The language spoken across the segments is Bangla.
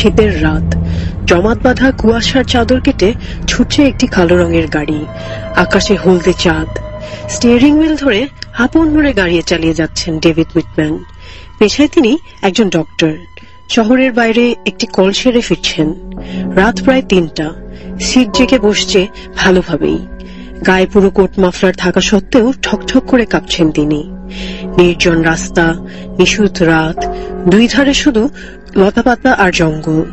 শীতের রাত, জমাট বাঁধা কুয়াশার চাদর কেটে ছুটছে একটি কালো রঙের গাড়ি। আকাশে হলদে চাঁদ। স্টিয়ারিং হুইল ধরে আপন মনে গাড়ি চালিয়ে যাচ্ছেন ডেভিড হুইটম্যান। পেশায় তিনি একজন ডক্টর। শহরের বাইরে একটি কল সেরে ফিরছেন। রাত প্রায় ৩টা। সিট জেগে বসছে ভালোভাবেই। গায়ে পুরো কোট মাফলার থাকা সত্ত্বেও ঠকঠক করে কাঁপছেন তিনি। নির্জন রাস্তা, নিশুত রাত, দুই ধারে শুধু লতাপাতা আর জঙ্গল।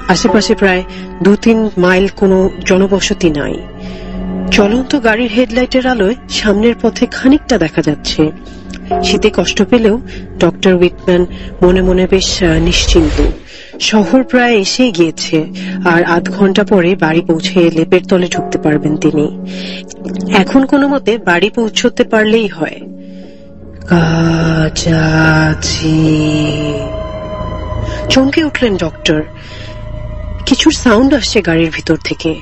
আশেপাশে প্রায় ২-৩ মাইল কোনো জনবসতি নাই। চলন্ত গাড়ির হেডলাইটের আলোয় সামনের পথে খানিকটা দেখা যাচ্ছে। শীতে কষ্ট পেলেও ডক্টর হুইটম্যান মনে মনে বেশ নিশ্চিন্ত। শহর প্রায় এসেই গিয়েছে, আর আধ ঘন্টা পরে বাড়ি পৌঁছে লেপের তলে ঢুকতে পারবেন তিনি। এখন কোনো মতে বাড়ি পৌঁছতে পারলেই হয়। কাছাকাছি চমকে উঠলেন ডক্টর। কিছুর সাউন্ড আসছে গাড়ির ভিতর থেকে।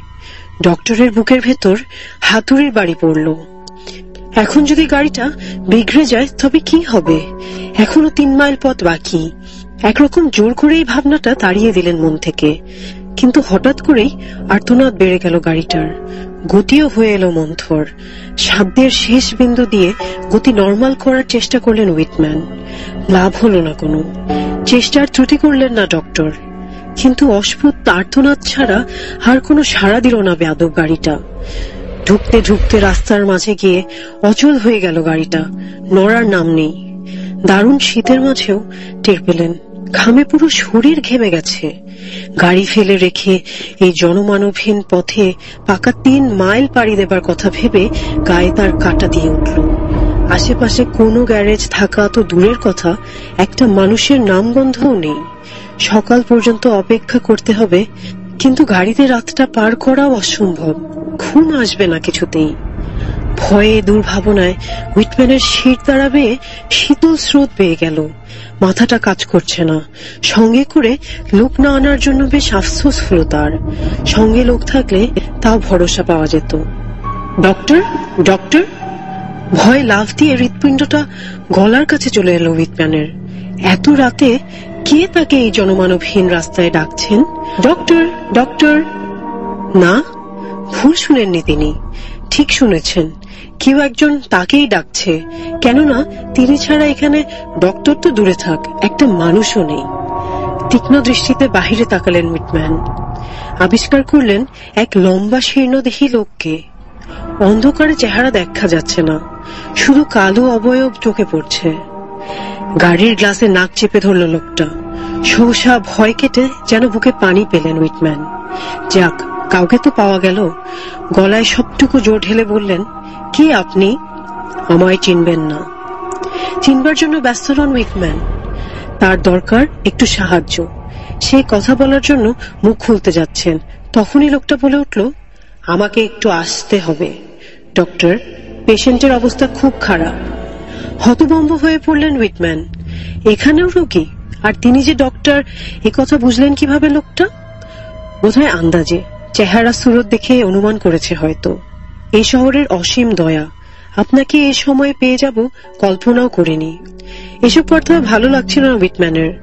ডক্টরের বুকের ভেতর হাতুড়ির বাড়ি পড়ল। এখন যদি গাড়িটা বিগড়ে যায় তবে কি হবে? এখনো ৩ মাইল পথ বাকি। একরকম জোর করে এই ভাবনাটা তাড়িয়ে দিলেন মন থেকে। কিন্তু হঠাৎ করেই আর্তনাদ বেড়ে গেল গাড়িটার। গতিও হয়ে এলো মন্থর। সাধ্যের শেষ বিন্দু দিয়ে গতি নর্মাল করার চেষ্টা করলেন হুইটম্যান। লাভ হলো না কোনো। চেষ্টার ত্রুটি করলেন না ডক্টর। কিন্তু অস্ফুট আর্তনাদ ছাড়া আর কোনো সাড়া দিল না বেয়াদব গাড়িটা। ঢুকতে ঢুকতে রাস্তার মাঝে গিয়ে অচল হয়ে গেল গাড়িটা। নড়ার নাম নেই। দারুণ শীতের মাঝেও টের পেলেন ঘামে পুরো শরীর ঘেমে গেছে। গাড়ি ফেলে রেখে এই জনমানবহীন পথে পাকা ৩ মাইল পাড়ি দেবার কথা ভেবে গায়ে তার কাঁটা দিয়ে উঠল। আশেপাশে কোনো গ্যারেজ থাকা তো দূরের কথা, একটা মানুষের নামগন্ধও নেই। সকাল পর্যন্ত অপেক্ষা করতে হবে, কিন্তু গাড়িতে রাতটা পার করাও অসম্ভব। ঘুম আসবে না কিছুতেই। ভয়ে দুর্ভাবনায় হুইটম্যানের শির দ্বারা বেয়ে শীতল স্রোত বেয়ে গেল। মাথাটা কাজ করছে না। সঙ্গে করে লোক না আনার জন্য বেশ আফসোস হলো তার। সঙ্গে লোক থাকলে তাও ভরসা পাওয়া যেত। Doctor, doctor! ভয়ে লাফ দিয়ে হৃৎপিণ্ডটা গলার কাছে চলে এলো হুইটম্যানের। এত রাতে কে তাকে এই জনমানবহীন রাস্তায় ডাকছেন? Doctor, doctor! না, ভুল শুনেননি তিনি। ঠিক শুনেছেন, কেউ একজন তাকেই ডাকছে। কেননা তিনি ছাড়া এখানে ডক্টর তো দূরে থাক, একটা মানুষও নেই। তীক্ষ্ণ দৃষ্টিতে বাহিরে তাকালেন হুইটম্যান। আবিষ্কার করলেন এক লম্বা শীর্ণদেহী লোককে। অন্ধকারে চেহারা দেখা যাচ্ছে না, শুধু কালো অবয়ব চোখে পড়ছে। গাড়ির গ্লাসে নাক চেপে ধরল লোকটা। সহসা ভয় কেটে যেন বুকে পানি পেলেন হুইটম্যান। যাক, কাউকে তো পাওয়া গেল। গলায় সবটুকু জোর ঢেলে বললেন, কে আপনি? আমায় চিনবেন না। চিনবার জন্য ব্যস্ত নন হুইটম্যান। তার দরকার একটু সাহায্য। সে কথা বলার জন্য মুখ খুলতে যাচ্ছেন, তখনই লোকটা বলে উঠল, আমাকে একটু আসতে হবে ডক্টর, পেশেন্টের অবস্থা খুব খারাপ। হতভম্ব হয়ে পড়লেন হুইটম্যান। এখানেও রোগী, আর তিনি যে ডক্টর এ কথা বুঝলেন কিভাবে লোকটা? বোধহয় আন্দাজে, চেহারা সুরত দেখে অনুমান করেছে হয়তো। এই শহরের অসীম দয়া, আপনাকে এই সময় পেয়ে যাব কল্পনাও করিনি। এসব কথা ভালো লাগছিল না হুইটম্যানের।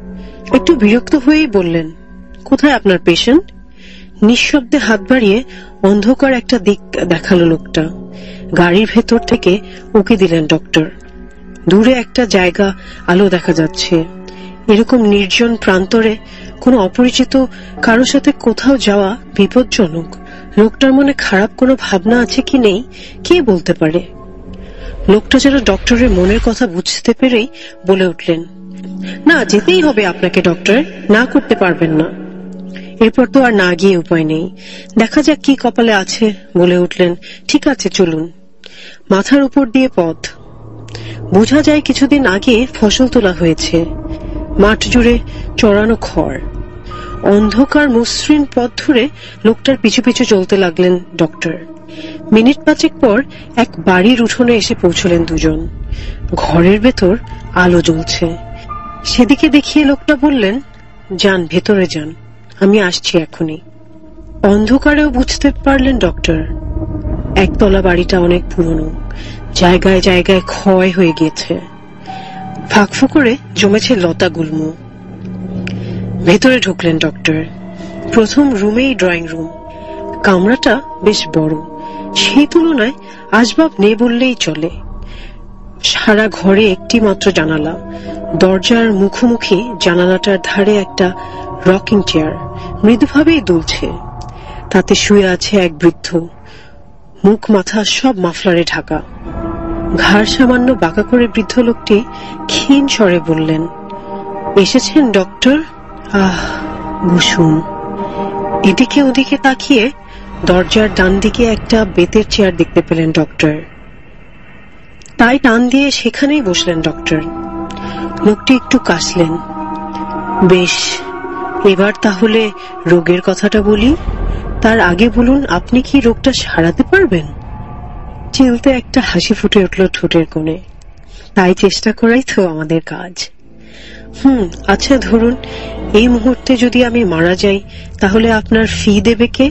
একটু বিরক্ত হয়েই বললেন, কোথায় আপনার পেশেন্ট? নিঃশব্দে হাত বাড়িয়ে অন্ধকার একটা দিক দেখালো লোকটা। গাড়ির ভেতর থেকে উকি দিলেন ডক্টর। দূরে একটা জায়গা আলো দেখা যাচ্ছে। এরকম নির্জন প্রান্তরে কোনো অপরিচিত কারোর সাথে কোথাও যাওয়া বিপজ্জনক। লোকটার মনে খারাপ কোনো ভাবনা আছে কি নেই কে বলতে পারে। লোকটা যেন ডক্টরের মনের কথা বুঝতে পেরেই বলে উঠলেন, না, যেতেই হবে আপনাকে ডক্টর, না করতে পারবেন না। এরপর তো আর না গিয়ে উপায় নেই। দেখা যাক কি কপালে আছে, বলে উঠলেন, ঠিক আছে চলুন। মাথার উপর দিয়ে পথ। বোঝা যায় কিছুদিন আগে ফসল তোলা হয়েছে। মাঠ জুড়ে চড়ানো খড়। অন্ধকার মসৃণ পথ ধরে লোকটার পিছু পিছু চলতে লাগলেন ডক্টর। মিনিট ৫ পর এক বাড়ির উঠোনে এসে পৌঁছলেন দুজন। ঘরের ভেতর আলো জ্বলছে। সেদিকে দেখিয়ে লোকটা বললেন, যান, ভেতরে যান, আমি আসছি এখনই। অন্ধকারেও বুঝতে পারলেন ডক্টর, একতলা বাড়িটা অনেক পুরনো, জায়গায় জায়গায় ক্ষয় হয়ে গিয়েছে। ফাঁক ফোকরে জমেছে লতা গুল্ম। ভেতরে ঢুকলেন ডক্টর। প্রথম রুমেই ড্রয়িং রুম। কামরাটা বেশ বড়, সেই তুলনায় আসবাব নেই বললেই চলে। সারা ঘরে একটি মাত্র জানালা, দরজার মুখোমুখি জানালাটার ধারে একটা রকিং চেয়ার মৃদুভাবেই দুলছে। তাতে শুয়ে আছে এক বৃদ্ধ, মুখ মাথা সব মাফলারে ঢাকা। ঘাড় সামান্য বাঁকা করে বৃদ্ধ লোকটি ক্ষীণ স্বরে বললেন, এসেছেন ডক্টর? বসুন। এদিকে ওদিকে তাকিয়ে দরজার ডান দিকে একটা বেতের চেয়ার দেখতে পেলেন ডক্টর। তাই টান দিয়ে সেখানেই বসলেন ডক্টর। লোকটি একটু কাশলেন। বেশ, এবার তাহলে রোগের কথাটা বলি। তার আগে বলুন, আপনি কি রোগটা সারাতে পারবেন? চিলতে একটা হাসি ফুটে উঠল ঠোঁটের কোণে। তাই চেষ্টা করাই তো আমাদের কাজ। আচ্ছা ধরুন, এই মুহূর্তে যদি আমি মারা যাই, তাহলে আপনার ফি দেবে কে?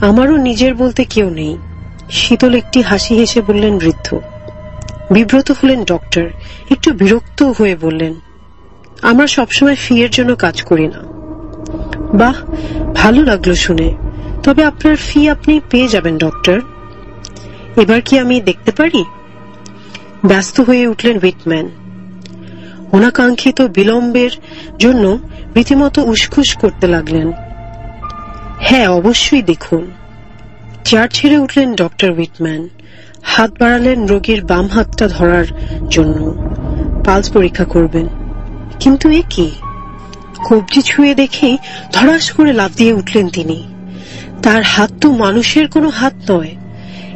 আমারও নিজের বলতে কেউ নেই। শীতল একটি হাসি হেসে বললেন বৃদ্ধ। বিব্রত হলেন ডক্টর, একটু বিরক্ত হয়ে বললেন, আমরা সবসময় ফি এর জন্য কাজ করি না। বাহ, ভালো লাগলো শুনে। তবে আপনার ফি আপনি পেয়ে যাবেন ডক্টর। এবার কি আমি দেখতে পারি? ব্যস্ত হয়ে উঠলেন হুইটম্যান। অনাকাঙ্ক্ষিত বিলম্বের জন্য রীতিমতো উসখুস করতে লাগলেন। হ্যাঁ, অবশ্যই দেখুন। চেয়ার ছেড়ে উঠলেন ডক্টর হুইটম্যান। হাত বাড়ালেন রোগীর বাম হাতটা ধরার জন্য। পালস পরীক্ষা করবেন। কিন্তু এ কি? কবজি ছুঁয়ে দেখেই ধড়াস করে লাফ দিয়ে উঠলেন তিনি। তার হাত তো মানুষের কোনো হাত নয়,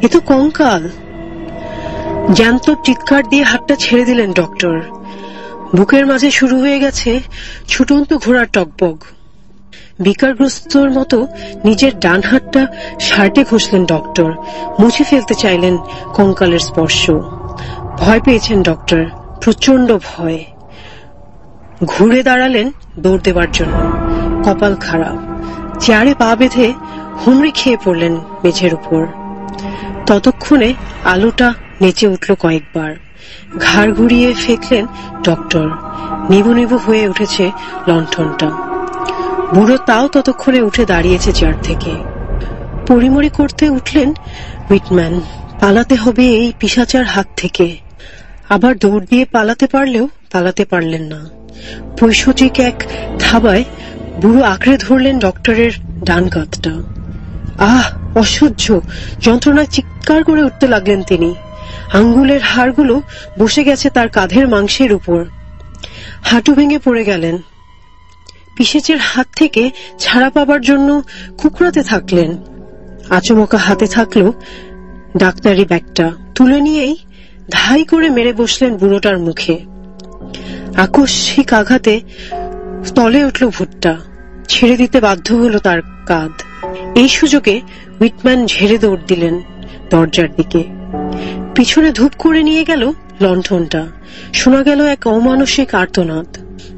এ তো কঙ্কাল। জ্যান্ত চিৎকার দিয়ে হাতটা ছেড়ে দিলেন ডক্টর। বুকের মাঝে শুরু হয়ে গেছে ছুটন্ত ঘোড়ার টকবক। বিকারগ্রস্তর মতো নিজের ডান হাতটা শার্টে ঘষলেন ডক্টর। মুছে ফেলতে চাইলেন কঙ্কালের স্পর্শ। ভয় পেয়েছেন ডক্টর, প্রচন্ড ভয়। ঘুরে দাঁড়ালেন দৌড় দেবার জন্য। কপাল খারাপ। চেয়ারে পা বেঁধে হুমড়ি খেয়ে পড়লেন মেঝের উপর। ততক্ষণে আলোটা নেচে উঠল কয়েকবার। ঘাড় ঘুরিয়ে ফেকলেন ডক্টর। নিবু নিবু হয়ে উঠেছে লণ্ঠনটা। বুড়ো তাও ততক্ষণে উঠে দাঁড়িয়েছে চেয়ার থেকে। পরিমরি করতে উঠলেন হুইটম্যান। পালাতে হবে এই পিশাচার হাত থেকে। আবার দৌড় দিয়ে পালাতে পারলেও পালাতে পারলেন না। পৈশাচিক এক থাবায় বুড়ো আঁকড়ে ধরলেন ডক্টরের ডান কাঁধটা। অসহ্য যন্ত্রণায় চিৎকার করে উঠতে লাগলেন তিনি। আঙ্গুলের হাড়গুলো বসে গেছে তার কাঁধের মাংসের উপর। হাঁটু ভেঙে পড়ে গেলেন। পিশাচের হাত থেকে ছাড়া পাবার জন্য কুকড়াতে থাকলেন। আচমকা হাতে থাকলো ডাক্তারি ব্যাগটা। তুলে নিয়েই ধাই করে মেরে বসলেন বুড়োটার মুখে। আকস্মিক আঘাতে তলে উঠল ভুট্টা। ছেড়ে দিতে বাধ্য হলো তার কাঁধ। এই সুযোগে হুইটম্যান ঝেড়ে দৌড় দিলেন দরজার দিকে। পিছনে ধূপ করে নিয়ে গেল লণ্ঠনটা। শোনা গেল এক অমানসিক আর্তনাদ।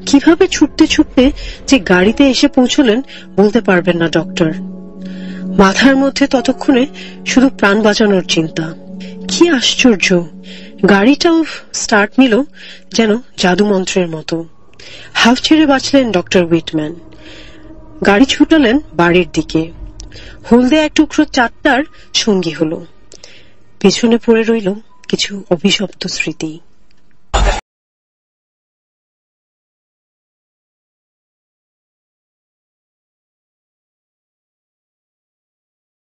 কিভাবে ছুটতে ছুটতে যে গাড়িতে এসে পৌঁছলেন বলতে পারবেন না ডক্টর। মাথার মধ্যে ততক্ষণে শুধু প্রাণ বাঁচানোর চিন্তা। কি আশ্চর্য, গাড়িটাও স্টার্ট নিল যেন জাদু মন্ত্রের মতো। হাফ ছেড়ে বাঁচলেন ডক্টর হুইটম্যান। গাড়ি ছুটালেন বাড়ির দিকে। হলদে এক টুকরো চারটার সঙ্গী হলো। পেছনে পড়ে রইল কিছু অভিশপ্ত স্মৃতি।